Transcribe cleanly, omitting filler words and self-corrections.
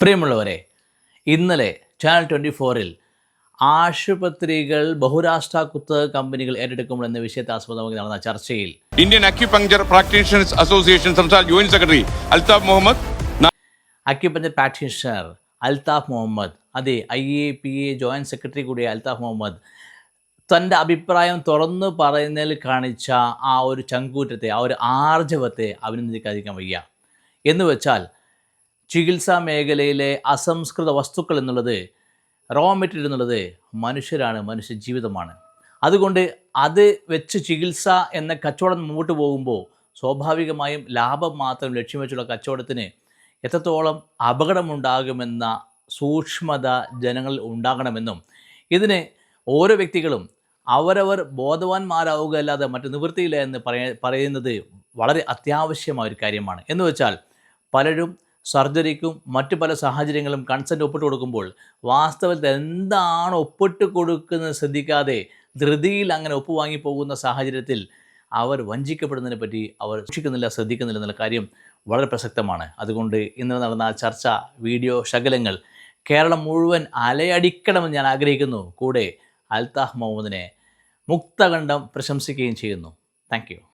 പ്രിയമുള്ളവരെ, ഇന്നലെ ചാനൽ 24-ൽ ആശുപത്രികൾ ബഹുരാഷ്ട്ര കുത്തക കമ്പനികൾ ഏറ്റെടുക്കുമ്പോൾ എന്ന വിഷയത്തെ ആസ്പദമാക്കി നടന്ന ചർച്ചയിൽ ഇന്ത്യൻ അക്യുപങ്ചർ പ്രാക്ടീഷണേഴ്സ് അസോസിയേഷൻ സംസ്ഥാന joint secretary Altaf Muhammad, acupuncture practitioner Altaf Muhammad, അതെ IAPA ജോയിന്റ് സെക്രട്ടറി കൂടിയ അൽതാഫ് മുഹമ്മദ് തൻ്റെ അഭിപ്രായം തുറന്നു പറയുന്നതിൽ കാണിച്ച ആ ഒരു ചങ്കൂറ്റത്തെ, ആ ഒരു ആർജവത്തെ അഭിനന്ദിക്കാതിരിക്കാൻ വയ്യ. എന്ന് വെച്ചാൽ ചികിത്സാ മേഖലയിലെ അസംസ്കൃത വസ്തുക്കൾ എന്നുള്ളത്, റോ മെറ്റീരിയൽ എന്നുള്ളത് മനുഷ്യരാണ്, മനുഷ്യ ജീവിതമാണ്. അതുകൊണ്ട് അത് വെച്ച് ചികിത്സ എന്ന കച്ചവടം മുമ്പോട്ട് പോകുമ്പോൾ സ്വാഭാവികമായും ലാഭം മാത്രം ലക്ഷ്യം വെച്ചുള്ള കച്ചവടത്തിന് എത്രത്തോളം അപകടമുണ്ടാകുമെന്ന സൂക്ഷ്മത ജനങ്ങളിൽ ഉണ്ടാകണമെന്നും ഇതിന് ഓരോ വ്യക്തികളും അവരവർ ബോധവാന്മാരാവുക അല്ലാതെ മറ്റു നിവൃത്തിയില്ല എന്ന് പറയുന്നത് വളരെ അത്യാവശ്യമായ ഒരു കാര്യമാണ്. എന്ന് വെച്ചാൽ പലരും സർജറിക്കും മറ്റു പല സാഹചര്യങ്ങളും കൺസെൻറ്റ് ഒപ്പിട്ട് കൊടുക്കുമ്പോൾ വാസ്തവത്തിൽ എന്താണ് ഒപ്പിട്ട് കൊടുക്കുന്നത് ശ്രദ്ധിക്കാതെ ധൃതിയിൽ അങ്ങനെ ഒപ്പ് വാങ്ങിപ്പോകുന്ന സാഹചര്യത്തിൽ അവർ വഞ്ചിക്കപ്പെടുന്നതിനെ പറ്റി അവർ സൂക്ഷിക്കുന്നില്ല, ശ്രദ്ധിക്കുന്നില്ല എന്നുള്ള കാര്യം വളരെ പ്രസക്തമാണ്. അതുകൊണ്ട് ഇന്ന് നടന്ന ചർച്ച വീഡിയോ ശകലങ്ങൾ കേരളം മുഴുവൻ അലയടിക്കണമെന്ന് ഞാൻ ആഗ്രഹിക്കുന്നു. കൂടെ അൽതാഫ് മുഹമ്മദിനെ മുക്തകണ്ഠം പ്രശംസിക്കുകയും ചെയ്യുന്നു. Thank you.